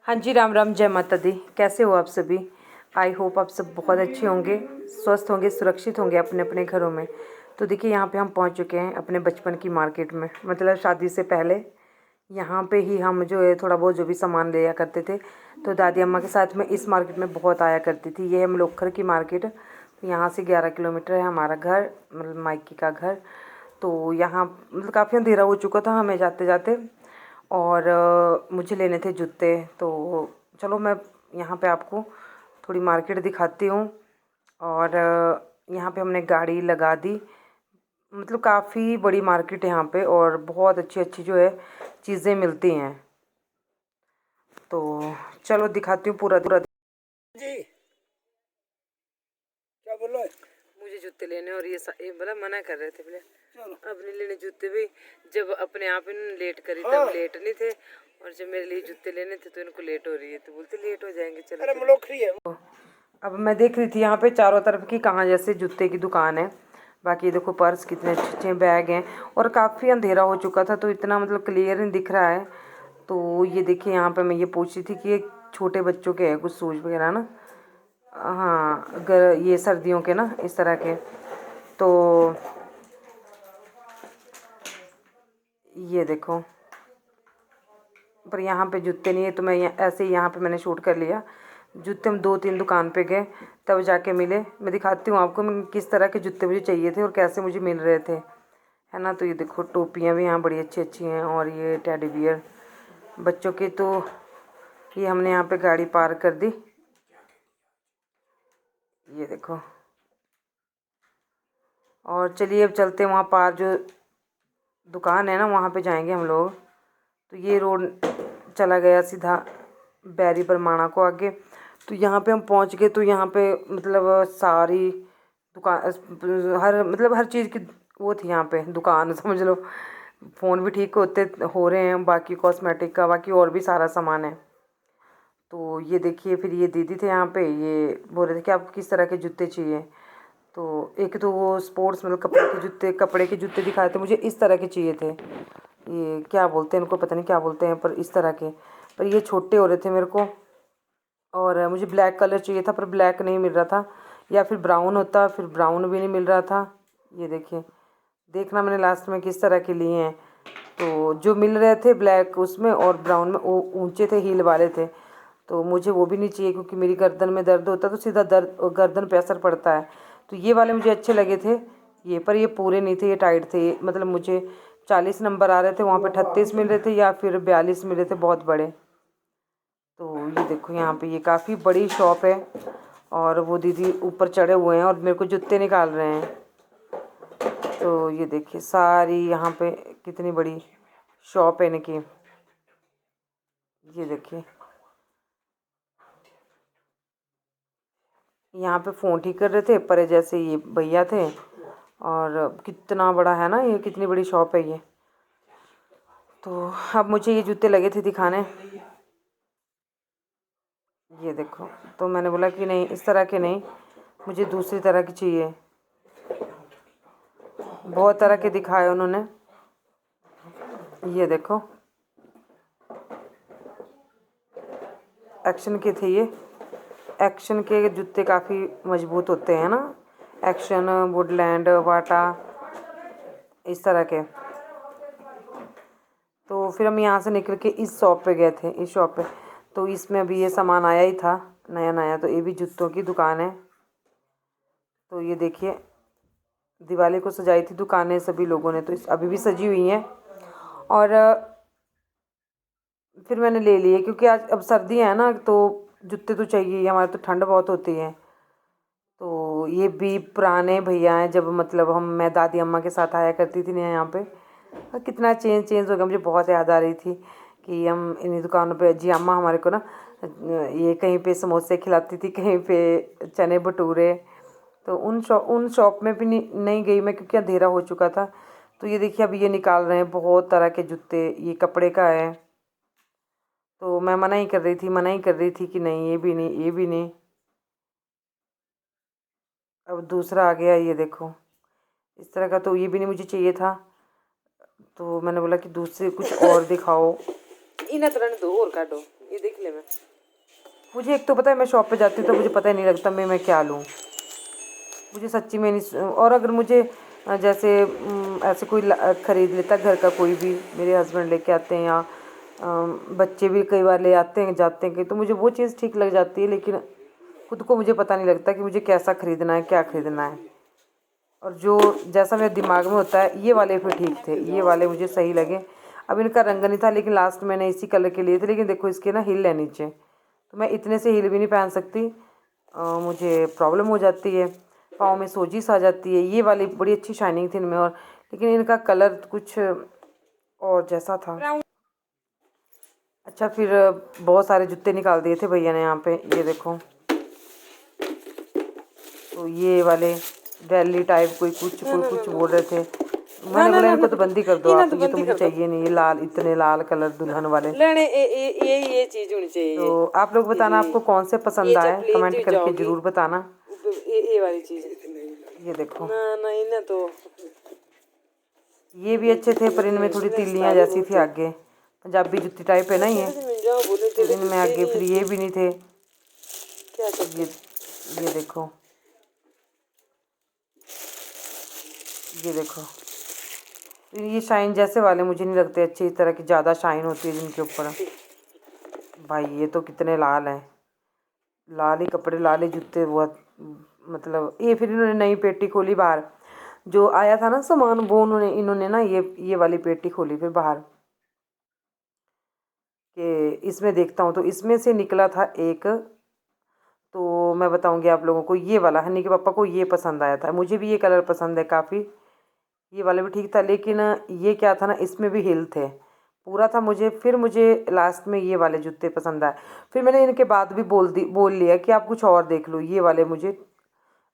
हाँ जी, राम राम, जय माता दी। कैसे हो आप सभी? आई होप आप सब बहुत अच्छे होंगे, स्वस्थ होंगे, सुरक्षित होंगे अपने अपने घरों में। तो देखिए, यहाँ पे हम पहुँच चुके हैं अपने बचपन की मार्केट में, मतलब शादी से पहले यहाँ पे ही हम जो है थोड़ा बहुत जो भी सामान लिया करते थे। तो दादी अम्मा के साथ में इस मार्केट में बहुत आया करती थी। ये है मलोखर की मार्केट। यहाँ से 11 किलोमीटर है हमारा घर, मतलब मायके का घर। तो यहाँ मतलब काफ़ी अंधेरा हो चुका था हमें जाते जाते, और मुझे लेने थे जूते। तो चलो मैं यहाँ पे आपको थोड़ी मार्केट दिखाती हूँ। और यहाँ पे हमने गाड़ी लगा दी। मतलब काफ़ी बड़ी मार्केट है यहाँ पे, और बहुत अच्छी अच्छी जो है चीज़ें मिलती हैं। तो चलो दिखाती हूँ पूरा पूरा। जी क्या बोल रहे? मुझे जूते लेने, और ये बड़ा मना कर रहे थे बोले चलो अब नहीं लेने जूते भी। जब अपने आप इन्होंने लेट करी हाँ। तब लेट नहीं थे, और जब मेरे लिए जूते लेने थे तो इनको लेट हो रही है, तो बोलते लेट हो जाएंगे, चलो अरे चलो। मलोखरी है। अब मैं देख रही थी यहाँ पे चारों तरफ की कहाँ जैसे जूते की दुकान है। बाकी देखो पर्स कितने अच्छे अच्छे बैग हैं, और काफ़ी अंधेरा हो चुका था तो इतना मतलब क्लियर नहीं दिख रहा है। तो ये देखिए, यहाँ पे मैं ये पूछ रही थी कि ये छोटे बच्चों के हैं कुछ शूज़ वगैरह ना। हाँ, अगर ये सर्दियों के ना इस तरह के। तो ये देखो, पर यहाँ पे जूते नहीं है, तो मैं ऐसे ही यहाँ पे मैंने शूट कर लिया। जूते हम 2-3 दुकान पे गए तब जाके मिले। मैं दिखाती हूँ आपको मैं किस तरह के जूते मुझे चाहिए थे और कैसे मुझे मिल रहे थे, है ना। तो ये देखो, टोपियाँ भी यहाँ बड़ी अच्छी अच्छी हैं, और ये टेडी बियर बच्चों के। तो ये हमने यहाँ पे गाड़ी पार्क कर दी। ये देखो, और चलिए अब चलते हैं वहाँ पार जो दुकान है ना, वहाँ पे जाएंगे हम लोग। तो ये रोड चला गया सीधा बैरी बरमाणा को आगे। तो यहाँ पे हम पहुँच गए। तो यहाँ पे मतलब सारी दुकान, हर चीज़ की वो थी यहाँ पे दुकान, समझ लो। फ़ोन भी ठीक होते हो रहे हैं, बाकी कॉस्मेटिक का, बाकी और भी सारा सामान है। तो ये देखिए, फिर ये दीदी थे यहाँ पे, ये बोल रहे थे कि आपको किस तरह के जूते चाहिए। तो एक तो वो स्पोर्ट्स मतलब कपड़े के जूते दिखाए थे, मुझे इस तरह के चाहिए थे। ये क्या बोलते हैं इनको, पता नहीं क्या बोलते हैं, पर इस तरह के। पर ये छोटे हो रहे थे मेरे को, और मुझे ब्लैक कलर चाहिए था, पर ब्लैक नहीं मिल रहा था, या फिर ब्राउन होता, फिर ब्राउन भी नहीं मिल रहा था। ये देखिए, देखना मैंने लास्ट में किस तरह के लिए हैं। तो जो मिल रहे थे ब्लैक उसमें और ब्राउन में, वो ऊंचे थे, हील वाले थे। तो मुझे वो भी नहीं चाहिए, क्योंकि मेरी गर्दन में दर्द होता है तो सीधा दर्द गर्दन पे असर पड़ता है। तो ये वाले मुझे अच्छे लगे थे ये, पर ये पूरे नहीं थे, ये टाइट थे। मतलब मुझे 40 नंबर आ रहे थे, वहाँ पे 38 मिल रहे थे या फिर 42 मिल रहे थे, बहुत बड़े। तो ये देखो, यहाँ पे ये काफ़ी बड़ी शॉप है, और वो दीदी ऊपर चढ़े हुए हैं और मेरे को जूते निकाल रहे हैं। तो ये देखिए, सारी यहाँ पे कितनी बड़ी शॉप है इनकी। ये देखिए, यहाँ पे फ़ोन ठीक कर रहे थे पर जैसे ये भैया थे। और कितना बड़ा है ना ये, कितनी बड़ी शॉप है ये। तो अब मुझे ये जूते लगे थे दिखाने। ये देखो, तो मैंने बोला कि नहीं, इस तरह के नहीं, मुझे दूसरी तरह की चाहिए। बहुत तरह के दिखाए उन्होंने। ये देखो, एक्शन के थे ये। एक्शन के जूते काफ़ी मजबूत होते हैं ना, एक्शन, वुडलैंड, बाटा, इस तरह के। तो फिर हम यहाँ से निकल के इस शॉप पे गए थे, इस शॉप पे। तो इसमें अभी ये सामान आया ही था नया नया, तो ये भी जूतों की दुकान है। तो ये देखिए, दिवाली को सजाई थी दुकानें सभी लोगों ने, तो इस अभी भी सजी हुई हैं। और फिर मैंने ले लिए, क्योंकि आज अब सर्दियाँ हैं ना, तो जूते तो चाहिए, हमारे तो ठंड बहुत होती है। तो ये भी पुराने भैया हैं, जब मतलब मैं दादी अम्मा के साथ आया करती थी ना यहाँ पे। और कितना चेंज हो गया, मुझे बहुत याद आ रही थी कि हम इन्हीं दुकानों पे, जी अम्मा हमारे को ना ये कहीं पे समोसे खिलाती थी, कहीं पे चने भटूरे। तो उन शॉप में भी नहीं गई मैं, क्योंकि अंधेरा हो चुका था। तो ये देखिए, अभी ये निकाल रहे हैं बहुत तरह के जूते, ये कपड़े का है। तो मैं मना ही कर रही थी कि नहीं, ये भी नहीं, ये भी नहीं। अब दूसरा आ गया, ये देखो इस तरह का, तो ये भी नहीं मुझे चाहिए था। तो मैंने बोला कि दूसरे कुछ और दिखाओ। इन्हें तो रहने दो, और काटो, ये देख ले। मुझे एक तो पता है, मैं शॉप पे जाती हूँ तो मुझे पता ही नहीं लगता मैं क्या लूँ। मुझे सच्ची में नहीं। और अगर मुझे जैसे ऐसे कोई ख़रीद लेता घर का, कोई भी मेरे हस्बैंड लेके आते हैं या बच्चे भी कई बार ले आते हैं जाते हैं, तो मुझे वो चीज़ ठीक लग जाती है, लेकिन खुद को मुझे पता नहीं लगता कि मुझे कैसा ख़रीदना है, क्या ख़रीदना है। और जो जैसा मेरे दिमाग में होता है, ये वाले फिर ठीक थे, ये वाले मुझे सही लगे। अब इनका रंग नहीं था, लेकिन लास्ट मैंने इसी कलर के लिए थे, लेकिन देखो इसके ना हिल है नीचे, तो मैं इतने से हिल भी नहीं पहन सकती, मुझे प्रॉब्लम हो जाती है, पाँव में सोजिश आ जाती है। ये वाली बड़ी अच्छी शाइनिंग थी इनमें, और लेकिन इनका कलर कुछ और जैसा था। अच्छा, फिर बहुत सारे जूते निकाल दिए थे भैया ने यहाँ पे, ये देखो। तो ये वाले रैली टाइप कोई कुछ बोल रहे थे, मैंने बोला इनको तो बंदी कर दो आप, ये तो मुझे चाहिए नहीं, ये लाल, इतने लाल कलर दुल्हन वाले। ये चीज होनी चाहिए। तो आप लोग बताना आपको कौन से पसंद आए, कमेंट करके जरूर बताना। ये वाली चीज, ये देखो ना इन्हें तो ये भी अच्छे थे, पर इनमें थोड़ी तिल्लियाँ जैसी थी आगे, पंजाबी जुत्ती टाइप है ना ये, तो इनमें आगे फिर ये भी नहीं थे। ये देखो, ये देखो, ये शाइन जैसे वाले मुझे नहीं लगते अच्छे, इस तरह की ज़्यादा शाइन होती है जिनके ऊपर। भाई ये तो कितने लाल हैं, लाल ही कपड़े, लाल ही जूते, बहुत मतलब। ये फिर इन्होंने नई पेटी खोली बाहर, जो आया था ना सामान, वो इन्होंने ना ये वाली पेटी खोली फिर बाहर, कि इसमें देखता हूँ, तो इसमें से निकला था एक, तो मैं बताऊँगी आप लोगों को। ये वाला हनी के पापा को ये पसंद आया था, मुझे भी ये कलर पसंद है काफ़ी, ये वाला भी ठीक था, लेकिन ये क्या था ना, इसमें भी हिल थे पूरा था। मुझे लास्ट में ये वाले जूते पसंद आए, फिर मैंने इनके बाद भी बोल लिया कि आप कुछ और देख लो। ये वाले मुझे,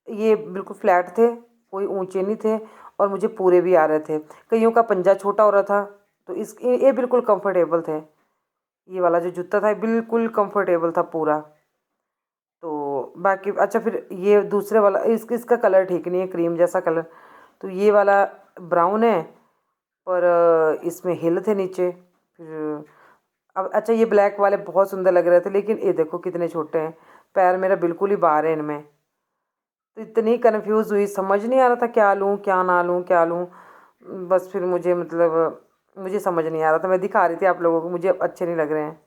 ये बिल्कुल फ्लैट थे, कोई ऊंचे नहीं थे, और मुझे पूरे भी आ रहे थे। कईयों का पंजा छोटा हो रहा था, तो ये बिल्कुल कंफर्टेबल थे। ये वाला जो जूता था बिल्कुल कंफर्टेबल था पूरा। तो बाकी अच्छा, फिर ये दूसरे वाला, इसका कलर ठीक नहीं है, क्रीम जैसा कलर। तो ये वाला ब्राउन है, पर इसमें हिल थे नीचे। फिर अब अच्छा, ये ब्लैक वाले बहुत सुंदर लग रहे थे, लेकिन ये देखो कितने छोटे हैं, पैर मेरा बिल्कुल ही बाहर है इनमें। तो इतनी कन्फ्यूज़ हुई, समझ नहीं आ रहा था क्या लूँ क्या ना लूँ, क्या लूँ। बस फिर मुझे समझ नहीं आ रहा था, मैं दिखा रही थी आप लोगों को, मुझे अच्छे नहीं लग रहे हैं।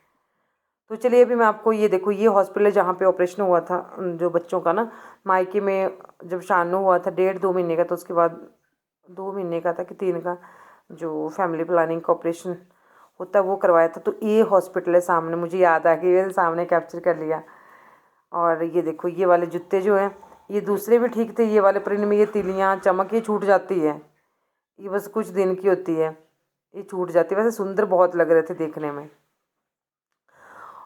तो चलिए, अभी मैं आपको ये देखो, ये हॉस्पिटल जहाँ पे ऑपरेशन हुआ था जो बच्चों का ना, मायके में जब शानू हुआ था 1.5-2 महीने का, तो उसके बाद 2 महीने का था कि 3 का, जो फैमिली प्लानिंग का ऑपरेशन होता है वो करवाया था। तो ये हॉस्पिटल है सामने, मुझे याद आ गई, मैंने सामने कैप्चर कर लिया। और ये देखो, ये वाले जूते जो हैं, ये दूसरे भी ठीक थे, ये वाले, पर इनमें ये तिलियाँ चमक ये छूट जाती है, ये बस कुछ दिन की होती है, ये छूट जाती है। वैसे सुंदर बहुत लग रहे थे देखने में।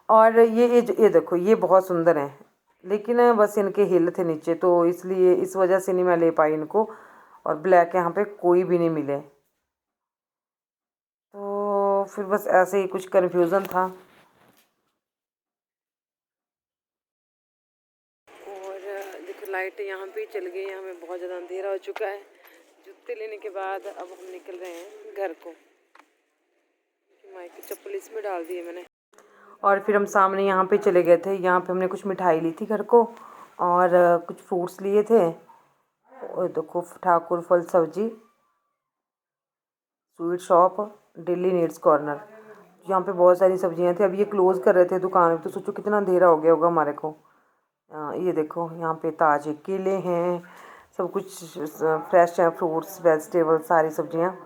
और ये देखो, ये बहुत सुंदर हैं, लेकिन बस इनके हिल थे नीचे, तो इसलिए इस वजह से नहीं मैं ले पाई इनको। और ब्लैक यहाँ पे कोई भी नहीं मिले, तो फिर बस ऐसे ही कुछ कन्फ्यूज़न था। और देखो, लाइट यहाँ पे चल गई, यहाँ में बहुत ज़्यादा अंधेरा हो चुका है। जूते लेने के बाद अब हम निकल रहे हैं घर को, माइक चप्पल इसमें डाल दिए मैंने। और फिर हम सामने यहाँ पे चले गए थे, यहाँ पे हमने कुछ मिठाई ली थी घर को, और कुछ फ्रूट्स लिए थे। और देखो, ठाकुर फल सब्जी sweet shop, daily needs corner, यहाँ पे बहुत सारी सब्जियाँ थी। अब ये क्लोज़ कर रहे थे दुकान, तो सोचो कितना अंधेरा हो गया होगा हमारे को। ये देखो, यहाँ पे ताज़े केले हैं, सब कुछ फ्रेश है, फ्रूट्स वेजिटेबल सारी सब्जियाँ।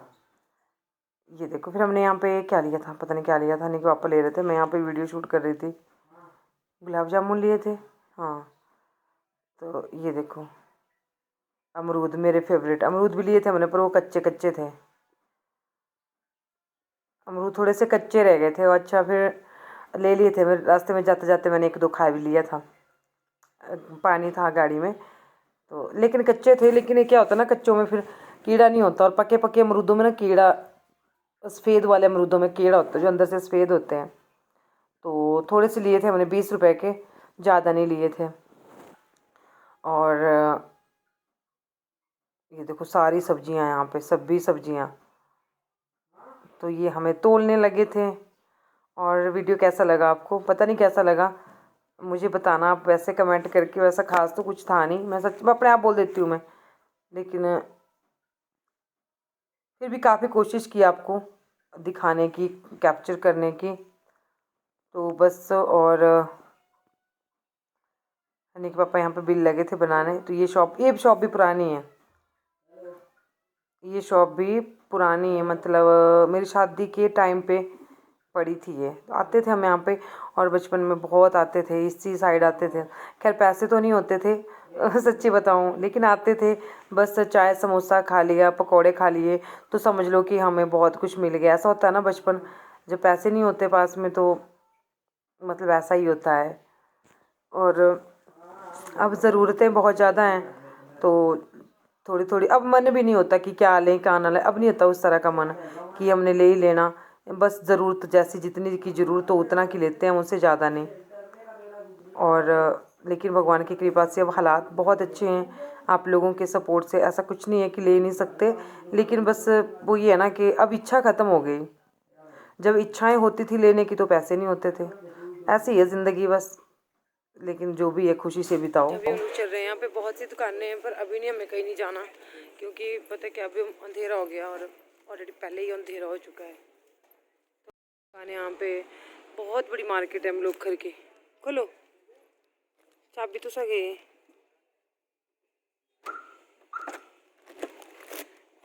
ये देखो, फिर हमने यहाँ पे क्या लिया था, पता नहीं क्या लिया था, नहीं कि पापा ले रहे थे, मैं यहाँ पे वीडियो शूट कर रही थी। गुलाब जामुन लिए थे, हाँ। तो ये देखो, अमरूद, मेरे फेवरेट अमरूद भी लिए थे हमने, पर वो कच्चे कच्चे थे, अमरूद थोड़े से कच्चे रह गए थे। अच्छा, फिर ले लिए थे, मेरे रास्ते में जाते जाते मैंने 1-2 खा भी लिया था, पानी था गाड़ी में, तो लेकिन कच्चे थे। लेकिन ये क्या होता है ना, कच्चों में फिर कीड़ा नहीं होता, और पके पके अमरूदों में ना कीड़ा, सफ़ेद वाले अमरूदों में कीड़ा होता है, जो अंदर से सफ़ेद होते हैं। तो थोड़े से लिए थे हमने, 20 रुपए के, ज़्यादा नहीं लिए थे। और ये देखो, सारी सब्जियां यहाँ पे, सभी सब्जियां, तो ये हमें तोलने लगे थे। और वीडियो कैसा लगा आपको, पता नहीं कैसा लगा, मुझे बताना आप वैसे कमेंट करके। वैसा खास तो कुछ था नहीं, मैं सच में अपने आप बोल देती हूँ मैं, लेकिन फिर भी काफ़ी कोशिश की आपको दिखाने की, कैप्चर करने की। तो बस, और हनी के पापा यहाँ पे बिल लगे थे बनाने। तो ये शॉप भी पुरानी है, ये शॉप भी पुरानी है, मतलब मेरी शादी के टाइम पे पड़ी थी ये। तो आते थे हम यहाँ पे, और बचपन में बहुत आते थे, इसी साइड आते थे। खैर पैसे तो नहीं होते थे सच्ची बताऊँ, लेकिन आते थे, बस चाय समोसा खा लिया, पकौड़े खा लिए, तो समझ लो कि हमें बहुत कुछ मिल गया। ऐसा होता है ना बचपन, जब पैसे नहीं होते पास में तो मतलब ऐसा ही होता है। और अब ज़रूरतें बहुत ज़्यादा हैं, तो थोड़ी थोड़ी अब मन भी नहीं होता कि क्या लें क्या ना लें। अब नहीं होता उस तरह का मन कि हमने ले ही लेना। बस ज़रूरत जैसी जितनी की ज़रूरत हो उतना की लेते हैं, उससे ज़्यादा नहीं। और लेकिन भगवान की कृपा से अब हालात बहुत अच्छे हैं। आप लोगों के सपोर्ट से ऐसा कुछ नहीं है कि ले नहीं सकते, लेकिन बस वो ये है ना कि अब इच्छा ख़त्म हो गई। जब इच्छाएं होती थी लेने की तो पैसे नहीं होते थे। ऐसी है ज़िंदगी बस, लेकिन जो भी है खुशी से बिताओ। अभी हम लोग चल रहे हैं, यहाँ पे बहुत सी दुकानें हैं, पर अभी नहीं, हमें कहीं नहीं जाना, क्योंकि पता है क्या, अभी अंधेरा हो गया और ऑलरेडी पहले ही अंधेरा हो चुका है। तो दुकानें यहाँ पे बहुत बड़ी मार्केट है, हम लोग घर के। खोलो, चाबी तो सगे।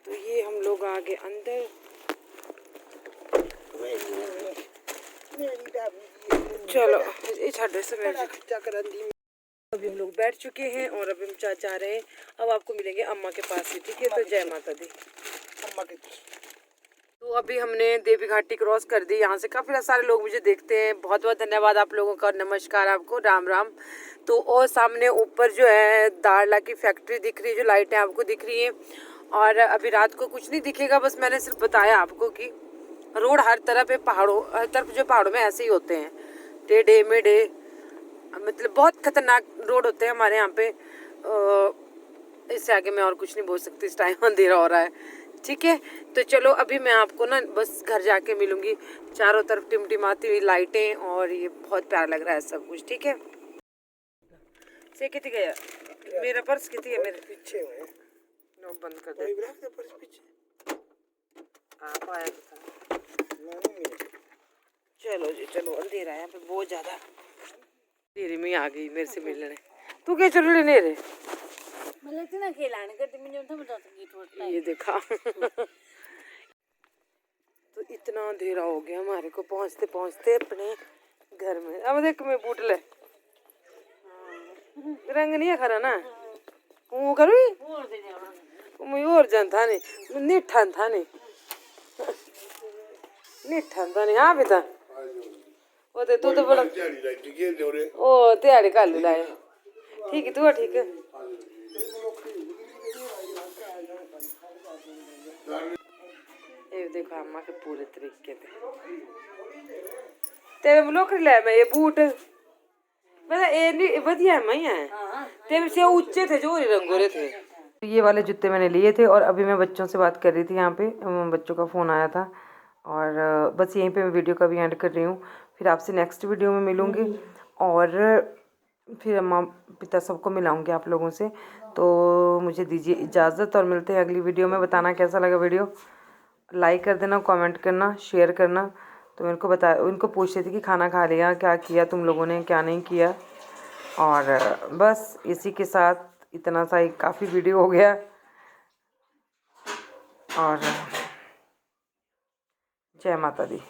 तो ये हम लोग आ गए अंदर। चलो ये छाड़े से अभी हम लोग बैठ चुके हैं और अभी हम जा रहे हैं। अब आपको मिलेंगे अम्मा के पास ही, ठीक है। तो जय माता दी अम्मा के। तो अभी हमने देवी घाटी क्रॉस कर दी। यहाँ से काफ़ी सारे लोग मुझे देखते हैं, बहुत बहुत धन्यवाद आप लोगों का, नमस्कार आपको, राम राम। तो और सामने ऊपर जो है दारला की फैक्ट्री दिख रही है, जो लाइटें आपको दिख रही हैं। और अभी रात को कुछ नहीं दिखेगा, बस मैंने सिर्फ बताया आपको कि रोड हर तरफ है, पहाड़ों हर तरफ जो पहाड़ों में ऐसे ही होते हैं, टेढ़े मेढ़े, मतलब बहुत खतरनाक रोड होते हैं हमारे यहाँ पे। इससे आगे मैं और कुछ नहीं बोल सकती, इस टाइम अंधेरा हो रहा है, ठीक है। तो चलो अभी मैं आपको ना बस घर जाके मिलूंगी। चारों तरफ टिमटिमाती हुई लाइटें और ये बहुत प्यारा लग रहा है सब कुछ, ठीक है। से कितनी गया मेरा पर्स, कितनी है मेरे पीछे हुए, नो बंद कर दे पर्स पीछे। आप आया था, चलो जी चलो, अंधेरा है यहाँ पे बहुत ज़्यादा। तेरी में आ गई मेरे से मिलने, तू क्या चलो लेने रे, ये देखा तो इतना अंधेरा हो गया हमारे को पहुँचते पहुँचते अपने घर में। अब देख मैं बूट ले, रंग नहीं है खरा ना, वो करूँ मैं और जान था नहीं, निठान था नहीं, निठान था नहीं। हाँ बेटा वो दे तू तो बड़ा ओ त्याड़ी कर लाए, ठीक है तू ठीक है। ये देखो अम्मा के पूरे तरीके तेरे लोग ले मैं ये बूट मतलब ये नहीं बढ़िया है, मैं है तेरे से ऊंचे थे जो रंगोरे थे। तो ये वाले जूते मैंने लिए थे और अभी मैं बच्चों से बात कर रही थी, यहाँ पे बच्चों का फ़ोन आया था। और बस यहीं पे मैं वीडियो का भी एंड कर रही हूँ। फिर आपसे नेक्स्ट वीडियो में मिलूँगी और फिर अम्मा पिता सबको मिलाऊंगी आप लोगों से। तो मुझे दीजिए इजाज़त और मिलते हैं अगली वीडियो में। बताना कैसा लगा वीडियो, लाइक कर देना, कमेंट करना, शेयर करना। तो मेरे को उनको पूछ रही थी कि खाना खा लिया, क्या किया तुम लोगों ने, क्या नहीं किया। और बस इसी के साथ इतना सा ही काफ़ी वीडियो हो गया। और जय माता दी।